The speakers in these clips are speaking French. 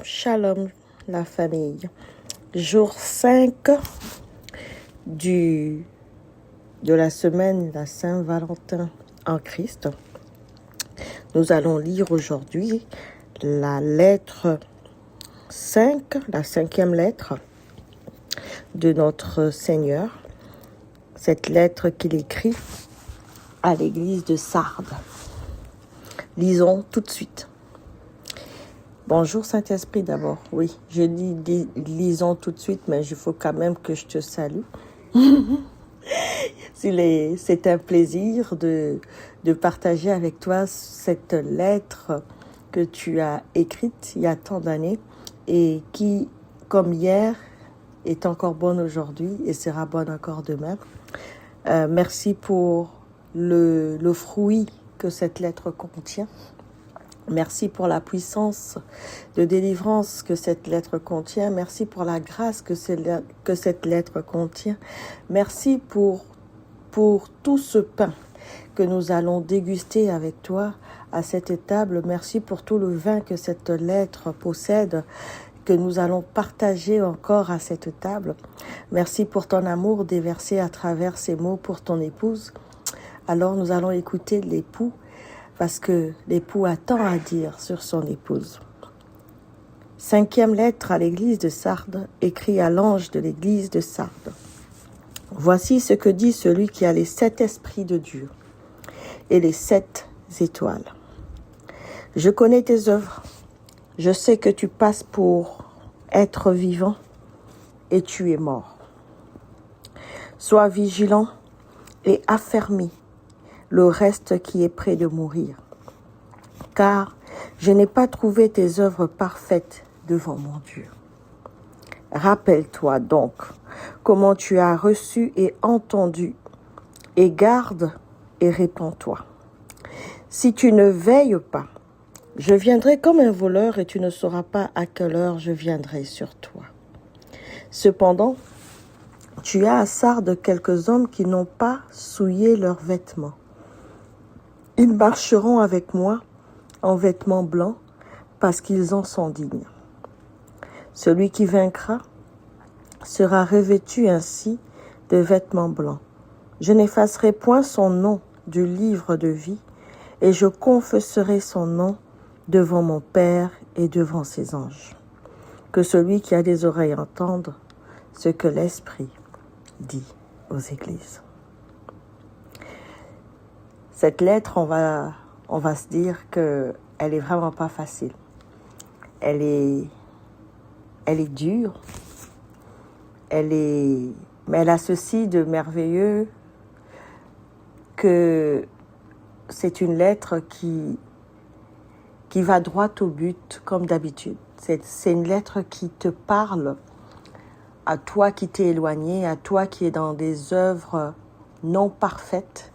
Shalom la famille. Jour 5 de la semaine la Saint-Valentin en Christ. Nous allons lire aujourd'hui la lettre 5, la 5e lettre de notre Seigneur. Cette lettre qu'il écrit à l'église de Sardes. Lisons tout de suite. Bonjour Saint-Esprit d'abord. Oui, je dis lisons tout de suite, mais il faut quand même que je te salue. C'est un plaisir de partager avec toi cette lettre que tu as écrite il y a tant d'années et qui, comme hier, est encore bonne aujourd'hui et sera bonne encore demain. Merci pour le fruit que cette lettre contient. Merci pour la puissance de délivrance que cette lettre contient. Merci pour la grâce que cette lettre contient. Merci pour tout ce pain que nous allons déguster avec toi à cette table. Merci pour tout le vin que cette lettre possède, que nous allons partager encore à cette table. Merci pour ton amour déversé à travers ces mots pour ton épouse. Alors nous allons écouter l'époux, parce que l'époux a tant à dire sur son épouse. 5e lettre à l'église de Sardes, écrit à l'ange de l'église de Sardes. Voici ce que dit celui qui a les 7 esprits de Dieu et les 7 étoiles. Je connais tes œuvres. Je sais que tu passes pour être vivant et tu es mort. Sois vigilant et affermis le reste qui est près de mourir. Car je n'ai pas trouvé tes œuvres parfaites devant mon Dieu. Rappelle-toi donc comment tu as reçu et entendu, et garde et répands-toi. Si tu ne veilles pas, je viendrai comme un voleur et tu ne sauras pas à quelle heure je viendrai sur toi. Cependant, tu as à Sardes quelques hommes qui n'ont pas souillé leurs vêtements. Ils marcheront avec moi en vêtements blancs parce qu'ils en sont dignes. Celui qui vaincra sera revêtu ainsi de vêtements blancs. Je n'effacerai point son nom du livre de vie et je confesserai son nom devant mon Père et devant ses anges. Que celui qui a des oreilles entende ce que l'Esprit dit aux églises. Cette lettre, on va se dire qu'elle est vraiment pas facile. Elle est dure. Mais elle a ceci de merveilleux que c'est une lettre qui va droit au but, comme d'habitude. C'est une lettre qui te parle à toi qui t'es éloigné, à toi qui es dans des œuvres non parfaites,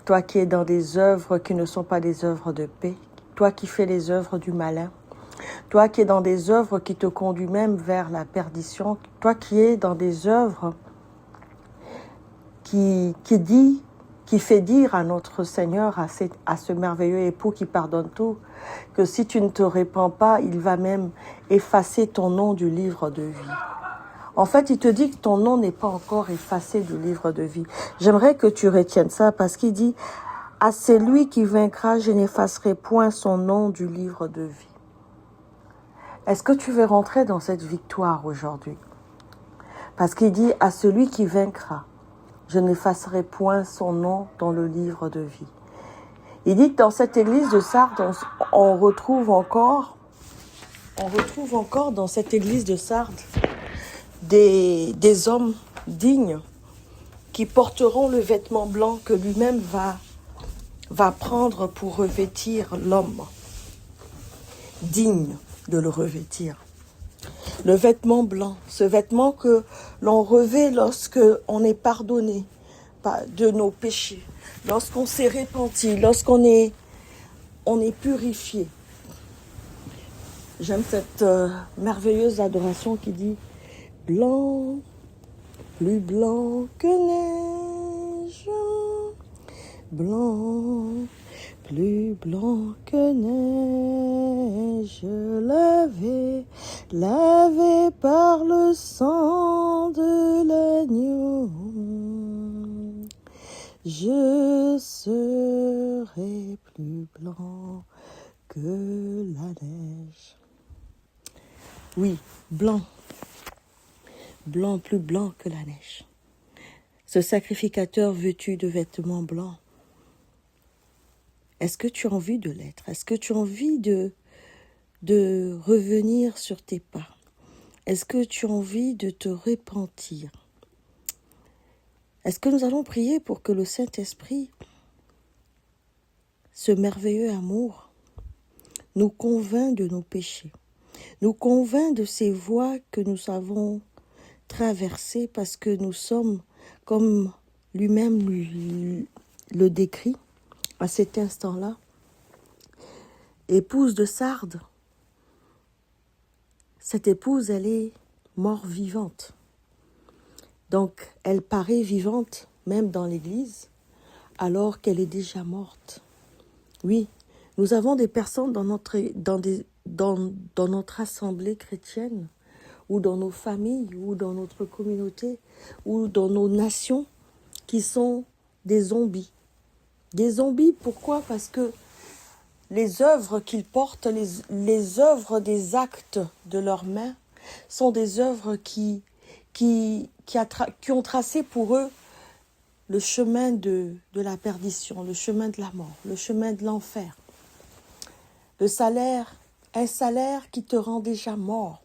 toi qui es dans des œuvres qui ne sont pas des œuvres de paix, toi qui fais les œuvres du malin, toi qui es dans des œuvres qui te conduisent même vers la perdition, toi qui es dans des œuvres qui fait dire à notre Seigneur, à ce merveilleux époux qui pardonne tout, que si tu ne te répands pas, il va même effacer ton nom du livre de vie. En fait, il te dit que ton nom n'est pas encore effacé du livre de vie. J'aimerais que tu retiennes ça parce qu'il dit « À celui qui vaincra, je n'effacerai point son nom du livre de vie. » Est-ce que tu veux rentrer dans cette victoire aujourd'hui? Parce qu'il dit « À celui qui vaincra, je n'effacerai point son nom dans le livre de vie. » Il dit que dans cette église de Sardes, on retrouve encore dans cette église de Sardes des hommes dignes qui porteront le vêtement blanc que lui-même va prendre pour revêtir l'homme, digne de le revêtir. Le vêtement blanc, ce vêtement que l'on revêt lorsque on est pardonné de nos péchés, lorsqu'on s'est repenti, lorsqu'on est purifié. J'aime cette merveilleuse adoration qui dit « Blanc, plus blanc que neige, blanc, plus blanc que neige, lavé, lavé par le sang de l'agneau. Je serai plus blanc que la neige. Oui, blanc. Blanc, plus blanc que la neige. Ce sacrificateur vêtu de vêtements blancs. Est-ce que tu as envie de l'être? Est-ce que tu as envie de revenir sur tes pas? Est-ce que tu as envie de te repentir? Est-ce que nous allons prier pour que le Saint-Esprit, ce merveilleux amour, nous convainc de nos péchés, nous convainc de ces voies que nous avons traversées parce que nous sommes, comme lui-même le décrit à cet instant-là, épouse de Sardes. Cette épouse, elle est mort-vivante. Donc, elle paraît vivante, même dans l'Église, alors qu'elle est déjà morte. Oui, nous avons des personnes dans notre assemblée chrétienne, ou dans nos familles, ou dans notre communauté, ou dans nos nations, qui sont des zombies. Des zombies, pourquoi? Parce que les œuvres qu'ils portent, les œuvres des actes de leurs mains, sont des œuvres qui ont tracé pour eux le chemin de la perdition, le chemin de la mort, le chemin de l'enfer. Le salaire, un salaire qui te rend déjà mort.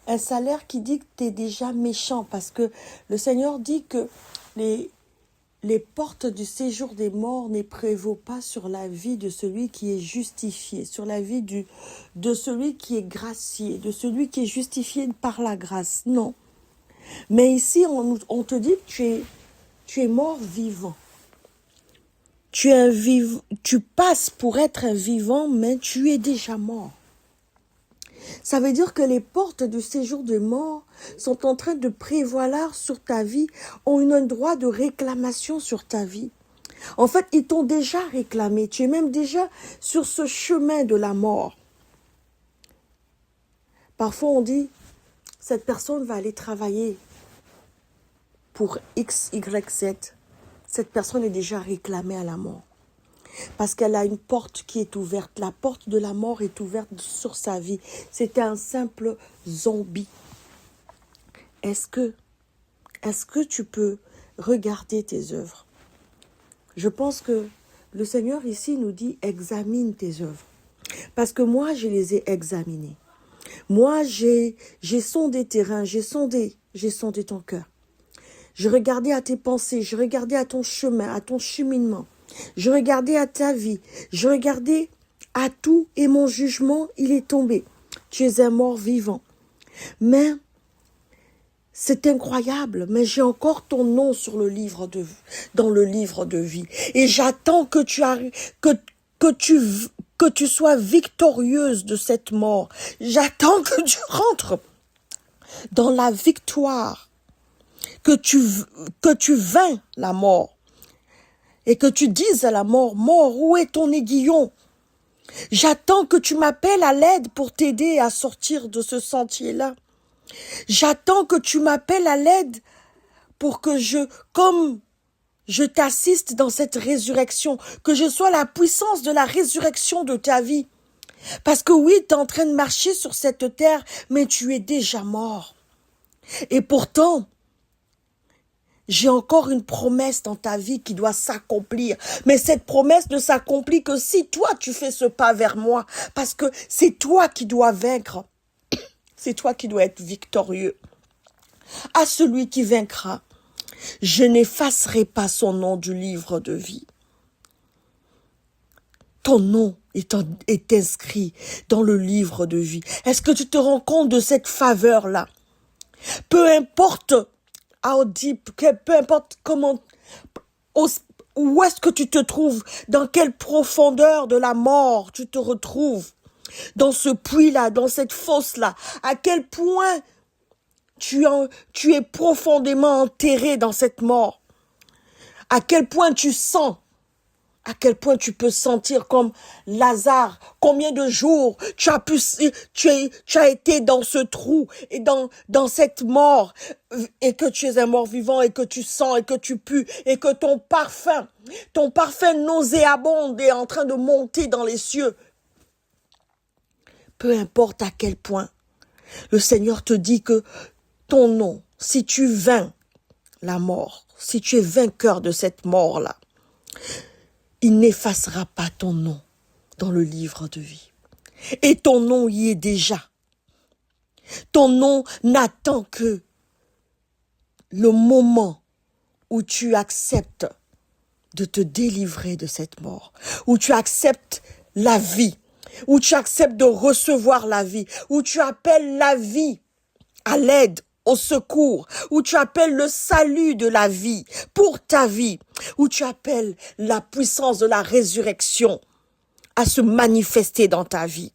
Un salaire qui dit que tu es déjà méchant, parce que le Seigneur dit que les portes du séjour des morts ne prévaut pas sur la vie de celui qui est justifié, sur la vie de celui qui est gracié, de celui qui est justifié par la grâce. Non. Mais ici, on te dit que tu es mort vivant. Tu passes pour être un vivant, mais tu es déjà mort. Ça veut dire que les portes du séjour des morts sont en train de prévaloir sur ta vie, ont un droit de réclamation sur ta vie. En fait, ils t'ont déjà réclamé. Tu es même déjà sur ce chemin de la mort. Parfois, on dit, cette personne va aller travailler pour X, Y, Z. Cette personne est déjà réclamée à la mort. Parce qu'elle a une porte qui est ouverte. La porte de la mort est ouverte sur sa vie. C'était un simple zombie. Est-ce que tu peux regarder tes œuvres? Je pense que le Seigneur ici nous dit examine tes œuvres. Parce que moi, je les ai examinées. Moi, j'ai sondé tes reins, j'ai sondé ton cœur. Je regardais à tes pensées, je regardais à ton chemin, à ton cheminement. Je regardais à ta vie, je regardais à tout et mon jugement, il est tombé. Tu es un mort vivant. Mais c'est incroyable, mais j'ai encore ton nom sur dans le livre de vie. Et j'attends que tu sois victorieuse de cette mort. J'attends que tu rentres dans la victoire, que tu vains la mort. Et que tu dises à la mort, mort, où est ton aiguillon? J'attends que tu m'appelles à l'aide pour t'aider à sortir de ce sentier-là. J'attends que tu m'appelles à l'aide pour que comme je t'assiste dans cette résurrection, que je sois la puissance de la résurrection de ta vie. Parce que oui, tu es en train de marcher sur cette terre, mais tu es déjà mort. Et pourtant, j'ai encore une promesse dans ta vie qui doit s'accomplir. Mais cette promesse ne s'accomplit que si toi tu fais ce pas vers moi. Parce que c'est toi qui dois vaincre. C'est toi qui dois être victorieux. À celui qui vaincra, je n'effacerai pas son nom du livre de vie. Ton nom est inscrit dans le livre de vie. Est-ce que tu te rends compte de cette faveur-là? Peu importe peu importe où est-ce que tu te trouves, dans quelle profondeur de la mort tu te retrouves, dans ce puits-là, dans cette fosse-là, à quel point tu es profondément enterré dans cette mort, à quel point tu sens À quel point tu peux sentir comme Lazare. Combien de jours tu as été dans ce trou et dans cette mort et que tu es un mort vivant et que tu sens et que tu pues et que ton parfum nauséabond est en train de monter dans les cieux. Peu importe à quel point, le Seigneur te dit que ton nom, si tu vains la mort, si tu es vainqueur de cette mort-là, il n'effacera pas ton nom dans le livre de vie. Et ton nom y est déjà. Ton nom n'attend que le moment où tu acceptes de te délivrer de cette mort, où tu acceptes la vie, où tu acceptes de recevoir la vie, où tu appelles la vie à l'aide, au secours, où tu appelles le salut de la vie pour ta vie, où tu appelles la puissance de la résurrection à se manifester dans ta vie.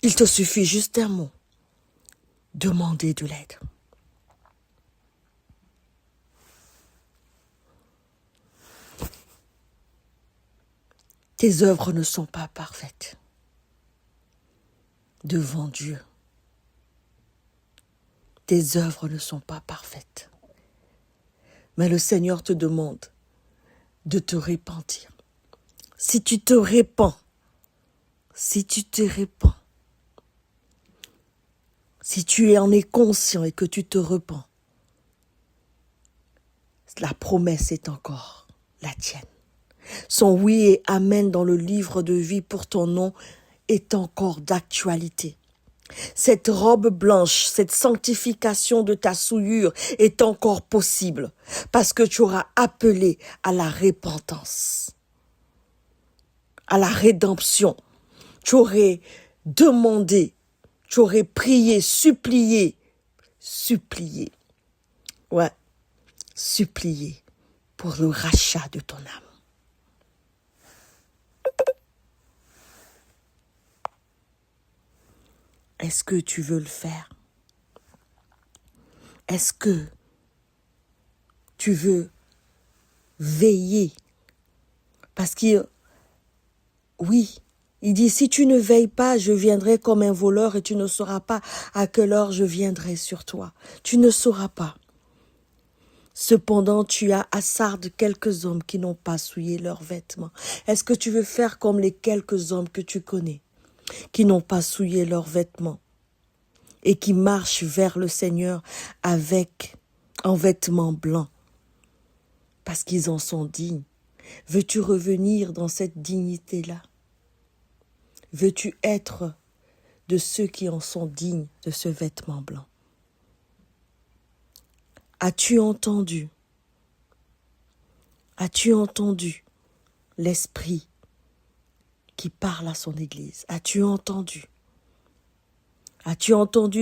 Il te suffit juste un mot, demander de l'aide. Tes œuvres ne sont pas parfaites devant Dieu. Tes œuvres ne sont pas parfaites. Mais le Seigneur te demande de te repentir. Si tu te répands, si tu en es conscient et que tu te repens, la promesse est encore la tienne. Son oui et amen dans le livre de vie pour ton nom est encore d'actualité. Cette robe blanche, cette sanctification de ta souillure est encore possible parce que tu auras appelé à la repentance, à la rédemption. Tu aurais demandé, tu aurais prié, supplié, pour le rachat de ton âme. Est-ce que tu veux le faire? Est-ce que tu veux veiller? Parce que, oui, il dit, si tu ne veilles pas, je viendrai comme un voleur et tu ne sauras pas à quelle heure je viendrai sur toi. Tu ne sauras pas. Cependant, tu as hasarde quelques hommes qui n'ont pas souillé leurs vêtements. Est-ce que tu veux faire comme les quelques hommes que tu connais, qui n'ont pas souillé leurs vêtements et qui marchent vers le Seigneur en vêtements blancs, parce qu'ils en sont dignes? Veux-tu revenir dans cette dignité-là? Veux-tu être de ceux qui en sont dignes de ce vêtement blanc? As-tu entendu l'Esprit qui parle à son Église? As-tu entendu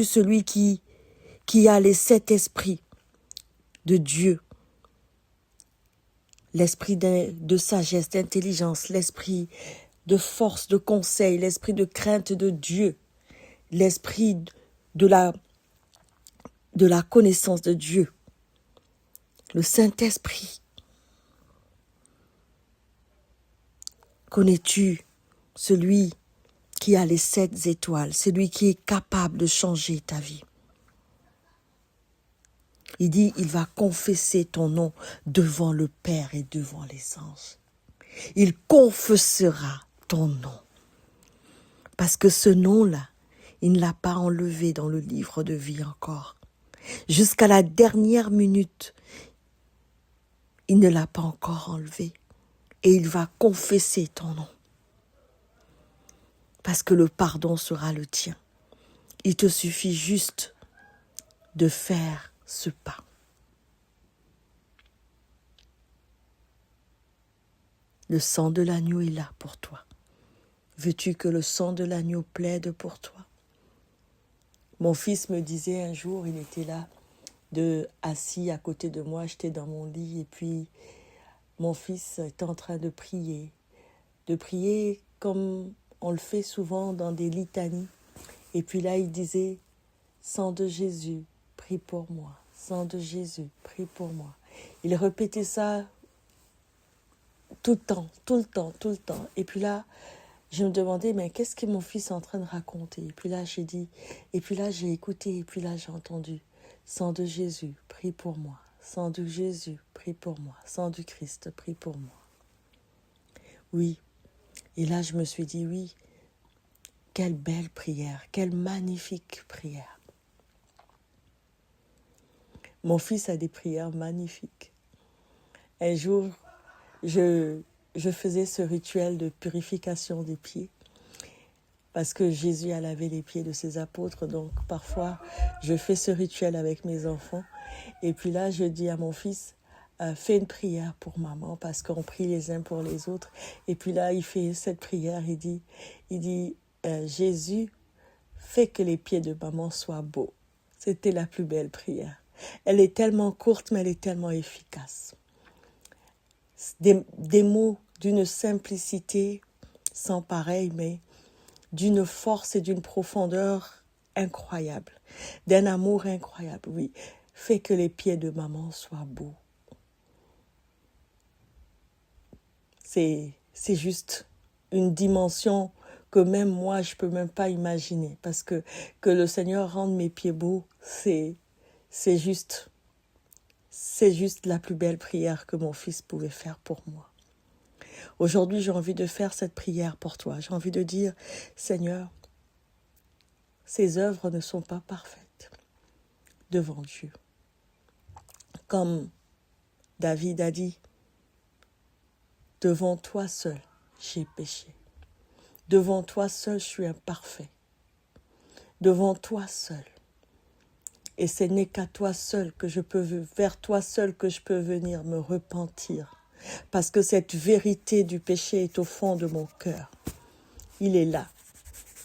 celui qui a les 7 esprits de Dieu? L'esprit de sagesse, d'intelligence, l'esprit de force, de conseil, l'esprit de crainte de Dieu, l'esprit de la connaissance de Dieu, le Saint-Esprit. Connais-tu celui qui a les 7 étoiles, celui qui est capable de changer ta vie? Il dit, il va confesser ton nom devant le Père et devant les anges. Il confessera ton nom. Parce que ce nom-là, il ne l'a pas enlevé dans le livre de vie encore. Jusqu'à la dernière minute, il ne l'a pas encore enlevé. Et il va confesser ton nom. Parce que le pardon sera le tien. Il te suffit juste de faire ce pas. Le sang de l'agneau est là pour toi. Veux-tu que le sang de l'agneau plaide pour toi? Mon fils me disait un jour, il était là, assis à côté de moi, j'étais dans mon lit, et puis mon fils était en train de prier comme on le fait souvent dans des litanies. Et puis là, il disait, sang de Jésus, prie pour moi. Sang de Jésus, prie pour moi. Il répétait ça tout le temps, tout le temps, tout le temps. Et puis là, je me demandais, mais qu'est-ce que mon fils est en train de raconter? Et puis là, j'ai dit, et puis là, j'ai écouté, et puis là, j'ai entendu. Sang de Jésus, prie pour moi. Sang de Jésus, prie pour moi. Sang du Christ, prie pour moi. Oui. Et là, je me suis dit, oui, quelle belle prière, quelle magnifique prière. Mon fils a des prières magnifiques. Un jour, je faisais ce rituel de purification des pieds parce que Jésus a lavé les pieds de ses apôtres. Donc, parfois, je fais ce rituel avec mes enfants. Et puis là, je dis à mon fils, fais une prière pour maman parce qu'on prie les uns pour les autres. Et puis là, il fait cette prière. Il dit, Jésus, fais que les pieds de maman soient beaux. C'était la plus belle prière. Elle est tellement courte, mais elle est tellement efficace. Des mots d'une simplicité sans pareil, mais d'une force et d'une profondeur incroyable, d'un amour incroyable, oui. Fais que les pieds de maman soient beaux. C'est juste une dimension que même moi, je ne peux même pas imaginer. Parce que le Seigneur rende mes pieds beaux, c'est juste la plus belle prière que mon fils pouvait faire pour moi. Aujourd'hui, j'ai envie de faire cette prière pour toi. J'ai envie de dire, Seigneur, ces œuvres ne sont pas parfaites devant Dieu. Comme David a dit, devant toi seul, j'ai péché. Devant toi seul, je suis imparfait. Devant toi seul. Et ce n'est qu'à toi seul que vers toi seul que je peux venir me repentir. Parce que cette vérité du péché est au fond de mon cœur. Il est là.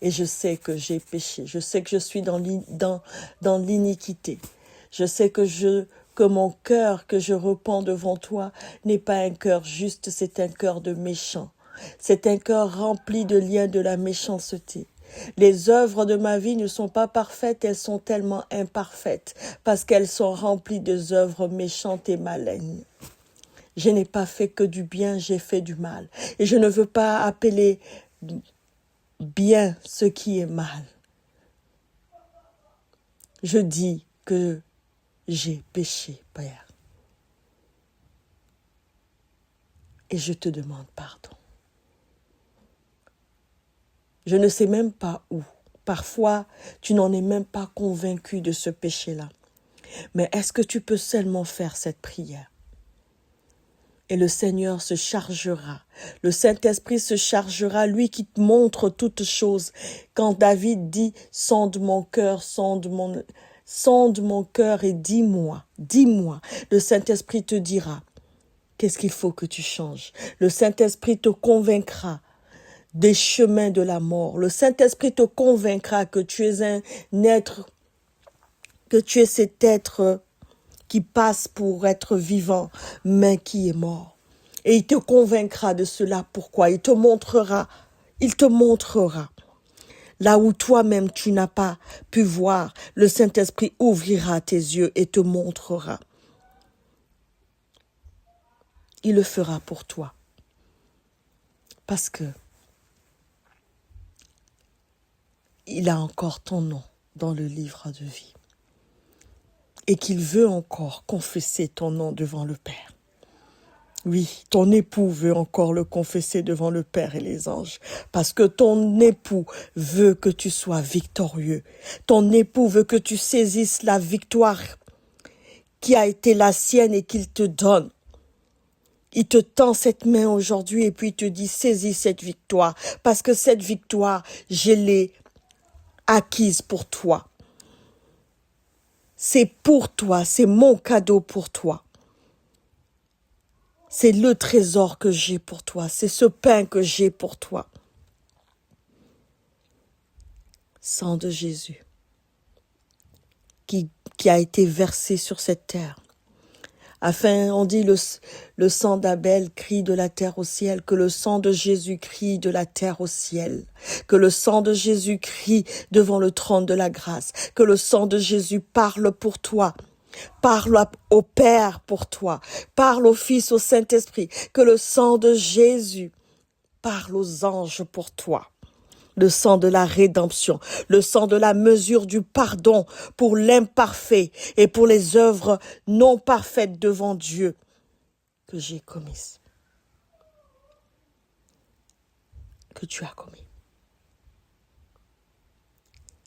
Et je sais que j'ai péché. Je sais que je suis dans l'iniquité. Je sais que mon cœur que je repens devant toi n'est pas un cœur juste, c'est un cœur de méchant. C'est un cœur rempli de liens de la méchanceté. Les œuvres de ma vie ne sont pas parfaites, elles sont tellement imparfaites parce qu'elles sont remplies de œuvres méchantes et malignes. Je n'ai pas fait que du bien, j'ai fait du mal. Et je ne veux pas appeler bien ce qui est mal. Je dis que j'ai péché, Père. Et je te demande pardon. Je ne sais même pas où. Parfois, tu n'en es même pas convaincu de ce péché-là. Mais est-ce que tu peux seulement faire cette prière? Et le Seigneur se chargera. Le Saint-Esprit se chargera, lui qui te montre toutes choses. Quand David dit, sonde mon cœur et dis-moi. Le Saint-Esprit te dira, qu'est-ce qu'il faut que tu changes? Le Saint-Esprit te convaincra des chemins de la mort. Le Saint-Esprit te convaincra que tu es un être, que tu es cet être qui passe pour être vivant, mais qui est mort. Et il te convaincra de cela. Pourquoi? Il te montrera. Là où toi-même tu n'as pas pu voir, le Saint-Esprit ouvrira tes yeux et te montrera. Il le fera pour toi. Parce que il a encore ton nom dans le livre de vie. Et qu'il veut encore confesser ton nom devant le Père. Oui, ton époux veut encore le confesser devant le Père et les anges. Parce que ton époux veut que tu sois victorieux. Ton époux veut que tu saisisses la victoire qui a été la sienne et qu'il te donne. Il te tend cette main aujourd'hui et puis il te dit, saisis cette victoire. Parce que cette victoire, je l'ai acquise pour toi. C'est pour toi, c'est mon cadeau pour toi. C'est le trésor que j'ai pour toi, c'est ce pain que j'ai pour toi. Sang de Jésus qui a été versé sur cette terre. Afin, on dit, le sang d'Abel crie de la terre au ciel, que le sang de Jésus crie de la terre au ciel, que le sang de Jésus crie devant le trône de la grâce, que le sang de Jésus parle pour toi, Parle au Père pour toi. Parle au Fils, au Saint-Esprit. Que le sang de Jésus parle aux anges pour toi. Le sang de la rédemption, le sang de la mesure du pardon pour l'imparfait et pour les œuvres non parfaites devant Dieu que j'ai commises, que tu as commis.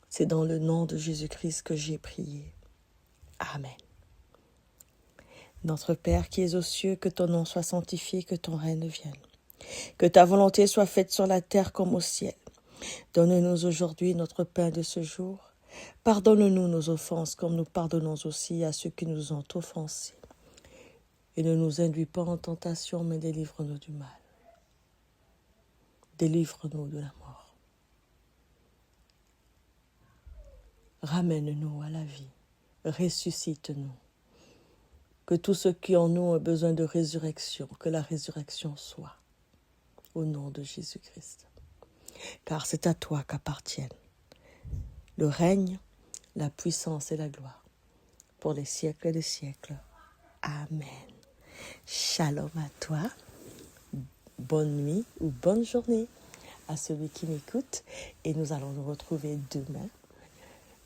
C'est dans le nom de Jésus-Christ que j'ai prié. Amen. Notre Père qui es aux cieux, que ton nom soit sanctifié, que ton règne vienne. Que ta volonté soit faite sur la terre comme au ciel. Donne-nous aujourd'hui notre pain de ce jour. Pardonne-nous nos offenses comme nous pardonnons aussi à ceux qui nous ont offensés. Et ne nous induis pas en tentation, mais délivre-nous du mal. Délivre-nous de la mort. Ramène-nous à la vie. Ressuscite-nous. Que tous ceux qui en ont besoin de résurrection, que la résurrection soit. Au nom de Jésus-Christ. Car c'est à toi qu'appartiennent le règne, la puissance et la gloire, pour les siècles des siècles. Amen. Shalom à toi. Bonne nuit ou bonne journée à celui qui m'écoute. Et nous allons nous retrouver demain,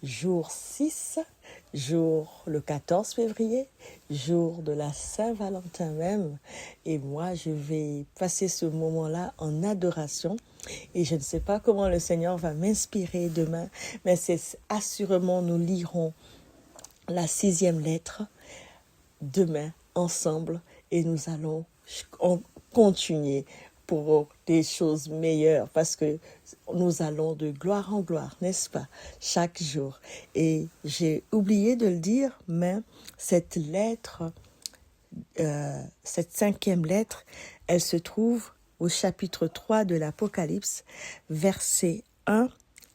jour 6, jour le 14 février, jour de la Saint-Valentin même. Et moi, je vais passer ce moment-là en adoration. Et je ne sais pas comment le Seigneur va m'inspirer demain, mais c'est assurément, nous lirons la 6e lettre demain ensemble et nous allons continuer pour des choses meilleures parce que nous allons de gloire en gloire, n'est-ce pas, chaque jour. Et j'ai oublié de le dire, mais cette lettre, cette 5e lettre, elle se trouve au chapitre 3 de l'Apocalypse, versets 1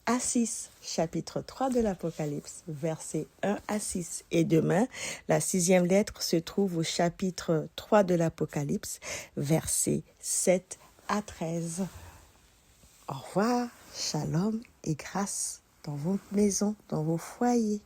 à 6. Chapitre 3 de l'Apocalypse, versets 1 à 6. Et demain, la 6e lettre se trouve au chapitre 3 de l'Apocalypse, versets 7 à 13. Au revoir, shalom et grâce dans vos maisons, dans vos foyers.